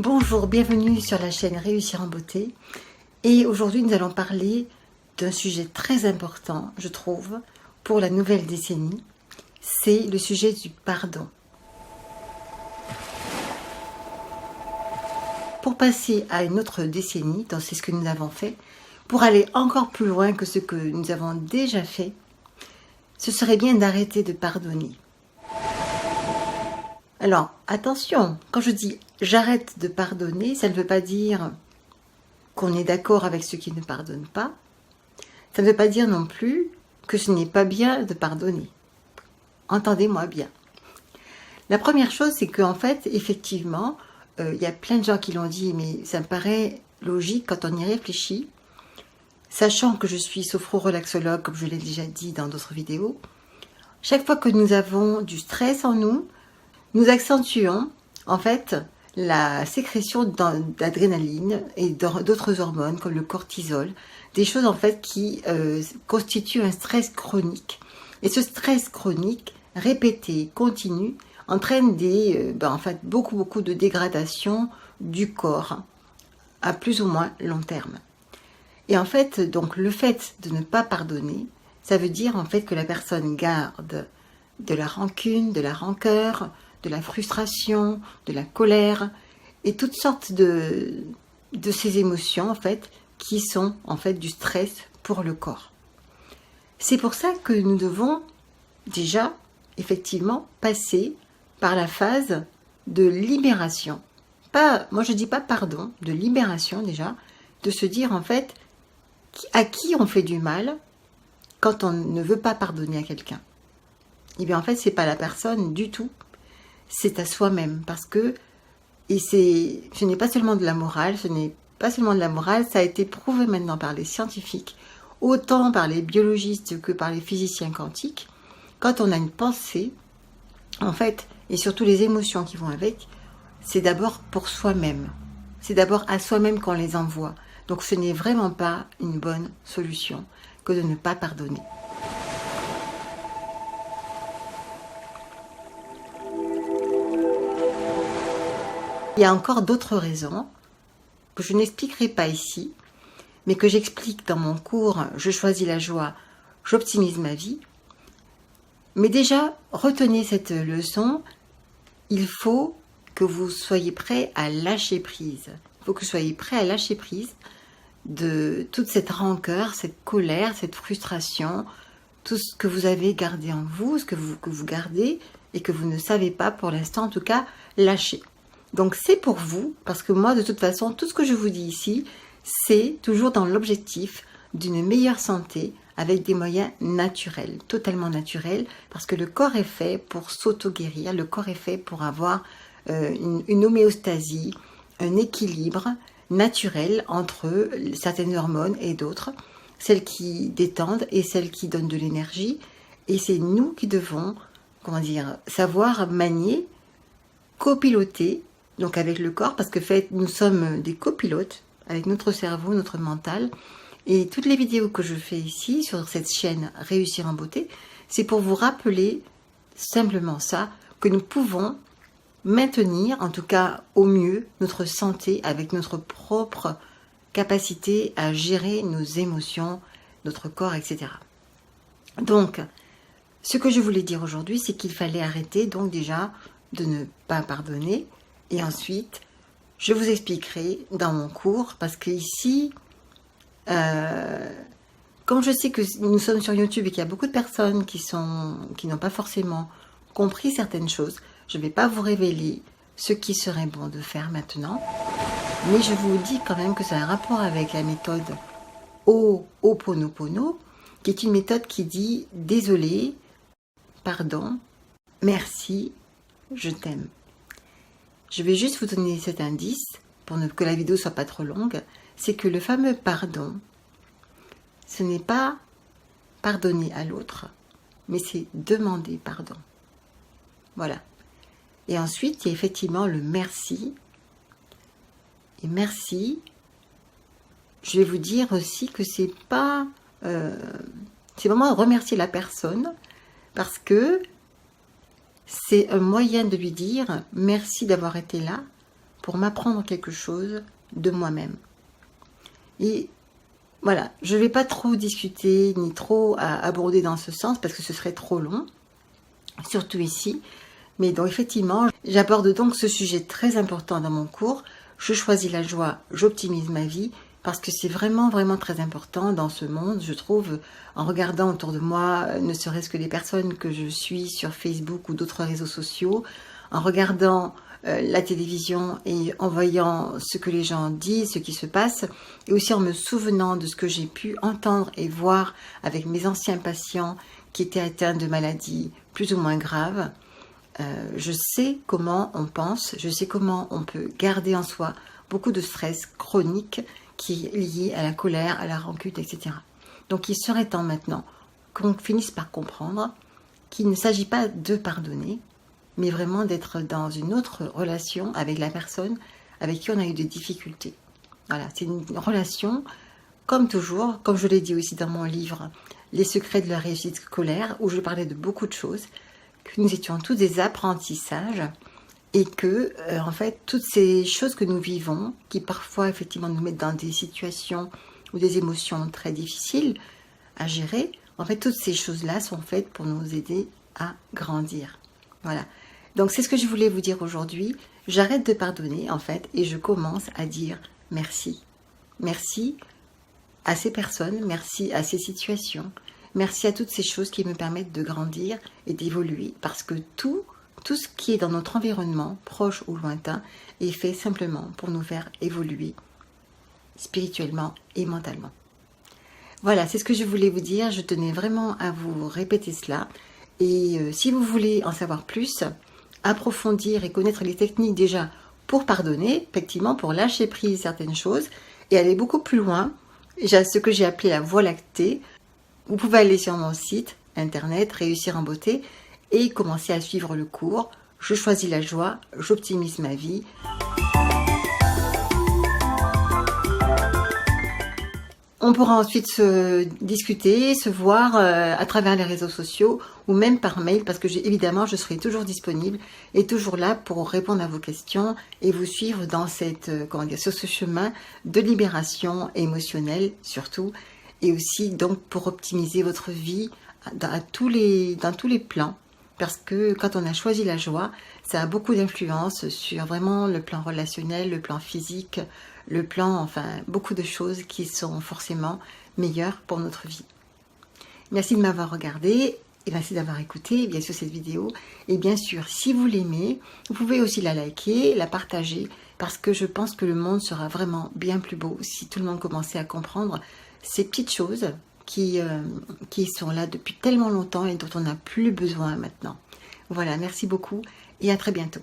Bonjour, bienvenue sur la chaîne Réussir en beauté. Et aujourd'hui, nous allons parler d'un sujet très important, je trouve, pour la nouvelle décennie. C'est le sujet du pardon. Pour passer à une autre décennie, donc c'est ce que nous avons fait, pour aller encore plus loin que ce que nous avons déjà fait, ce serait bien d'arrêter de pardonner. Alors, attention, quand je dis j'arrête de pardonner, ça ne veut pas dire qu'on est d'accord avec ceux qui ne pardonnent pas. Ça ne veut pas dire non plus que ce n'est pas bien de pardonner. Entendez-moi bien. La première chose, c'est qu'en fait, effectivement, il y a plein de gens qui l'ont dit, mais ça me paraît logique quand on y réfléchit. Sachant que je suis sophro-relaxologue, comme je l'ai déjà dit dans d'autres vidéos, chaque fois que nous avons du stress en nous, nous accentuons en fait la sécrétion d'adrénaline et d'autres hormones comme le cortisol, des choses en fait qui constituent un stress chronique. Et ce stress chronique, répété, continu, entraîne beaucoup de dégradation du corps à plus ou moins long terme. Et en fait, donc le fait de ne pas pardonner, ça veut dire en fait que la personne garde de la rancune, de la rancœur, de la frustration, de la colère et toutes sortes de ces émotions en fait qui sont en fait du stress pour le corps. C'est pour ça que nous devons déjà effectivement passer par la phase de libération. Moi je dis pas pardon, de libération déjà, de se dire en fait à qui on fait du mal quand on ne veut pas pardonner à quelqu'un. Et bien en fait c'est pas la personne du tout. C'est à soi-même, parce que, ce n'est pas seulement de la morale, ça a été prouvé maintenant par les scientifiques, autant par les biologistes que par les physiciens quantiques. Quand on a une pensée, en fait, et surtout les émotions qui vont avec, c'est d'abord pour soi-même. C'est d'abord à soi-même qu'on les envoie. Donc ce n'est vraiment pas une bonne solution que de ne pas pardonner. Il y a encore d'autres raisons que je n'expliquerai pas ici, mais que j'explique dans mon cours « Je choisis la joie, j'optimise ma vie ». Mais déjà, retenez cette leçon, il faut que vous soyez prêt à lâcher prise. Il faut que vous soyez prêt à lâcher prise de toute cette rancœur, cette colère, cette frustration, tout ce que vous avez gardé en vous, ce que vous gardez et que vous ne savez pas pour l'instant en tout cas lâcher. Donc c'est pour vous, parce que moi de toute façon, tout ce que je vous dis ici, c'est toujours dans l'objectif d'une meilleure santé avec des moyens naturels, totalement naturels, parce que le corps est fait pour s'auto-guérir, le corps est fait pour avoir une homéostasie, un équilibre naturel entre certaines hormones et d'autres, celles qui détendent et celles qui donnent de l'énergie, et c'est nous qui devons, savoir manier, copiloter, donc avec le corps, parce que nous sommes des copilotes avec notre cerveau, notre mental. Et toutes les vidéos que je fais ici sur cette chaîne Réussir en beauté, c'est pour vous rappeler simplement ça, que nous pouvons maintenir, en tout cas au mieux, notre santé avec notre propre capacité à gérer nos émotions, notre corps, etc. Donc, ce que je voulais dire aujourd'hui, c'est qu'il fallait arrêter donc déjà de ne pas pardonner. Et ensuite, je vous expliquerai dans mon cours, parce que ici, comme je sais que nous sommes sur YouTube et qu'il y a beaucoup de personnes qui n'ont pas forcément compris certaines choses, je ne vais pas vous révéler ce qui serait bon de faire maintenant, mais je vous dis quand même que ça a un rapport avec la méthode Ho'oponopono, qui est une méthode qui dit « Désolé, pardon, merci, je t'aime ». Je vais juste vous donner cet indice, pour que la vidéo ne soit pas trop longue, c'est que le fameux pardon, ce n'est pas pardonner à l'autre, mais c'est demander pardon. Voilà. Et ensuite, il y a effectivement le merci. Et merci, je vais vous dire aussi que c'est pas... c'est vraiment remercier la personne, parce que c'est un moyen de lui dire merci d'avoir été là pour m'apprendre quelque chose de moi-même. Et voilà, je ne vais pas trop discuter ni trop aborder dans ce sens parce que ce serait trop long, surtout ici. Mais donc effectivement, j'aborde donc ce sujet très important dans mon cours. Je choisis la joie, j'optimise ma vie, parce que c'est vraiment, vraiment très important dans ce monde, je trouve, en regardant autour de moi, ne serait-ce que les personnes que je suis sur Facebook ou d'autres réseaux sociaux, en regardant la télévision et en voyant ce que les gens disent, ce qui se passe, et aussi en me souvenant de ce que j'ai pu entendre et voir avec mes anciens patients qui étaient atteints de maladies plus ou moins graves. Je sais comment on pense, je sais comment on peut garder en soi beaucoup de stress chronique qui est lié à la colère, à la rancune, etc. Donc il serait temps maintenant qu'on finisse par comprendre qu'il ne s'agit pas de pardonner, mais vraiment d'être dans une autre relation avec la personne avec qui on a eu des difficultés. Voilà, c'est une relation, comme toujours, comme je l'ai dit aussi dans mon livre « Les secrets de la réussite scolaire », où je parlais de beaucoup de choses, que nous étions tous des apprentissages et que, en fait, toutes ces choses que nous vivons, qui parfois, effectivement, nous mettent dans des situations ou des émotions très difficiles à gérer, en fait, toutes ces choses-là sont faites pour nous aider à grandir. Voilà. Donc, c'est ce que je voulais vous dire aujourd'hui. J'arrête de pardonner, en fait, et je commence à dire merci. Merci à ces personnes, merci à ces situations, merci à toutes ces choses qui me permettent de grandir et d'évoluer, parce que tout ce qui est dans notre environnement, proche ou lointain, est fait simplement pour nous faire évoluer spirituellement et mentalement. Voilà, c'est ce que je voulais vous dire. Je tenais vraiment à vous répéter cela. Et si vous voulez en savoir plus, approfondir et connaître les techniques déjà pour pardonner, effectivement, pour lâcher prise certaines choses et aller beaucoup plus loin, j'ai ce que j'ai appelé la voie lactée. Vous pouvez aller sur mon site internet Réussir en beauté et commencer à suivre le cours. Je choisis la joie, j'optimise ma vie. On pourra ensuite se discuter, se voir à travers les réseaux sociaux ou même par mail parce que évidemment je serai toujours disponible et toujours là pour répondre à vos questions et vous suivre dans sur ce chemin de libération émotionnelle surtout et aussi donc pour optimiser votre vie dans tous les plans parce que quand on a choisi la joie, ça a beaucoup d'influence sur vraiment le plan relationnel, le plan physique, le plan, enfin, beaucoup de choses qui sont forcément meilleures pour notre vie. Merci de m'avoir regardé et merci d'avoir écouté bien sûr cette vidéo. Et bien sûr, si vous l'aimez, vous pouvez aussi la liker, la partager, parce que je pense que le monde sera vraiment bien plus beau si tout le monde commençait à comprendre ces petites choses qui sont là depuis tellement longtemps et dont on n'a plus besoin maintenant. Voilà, merci beaucoup et à très bientôt.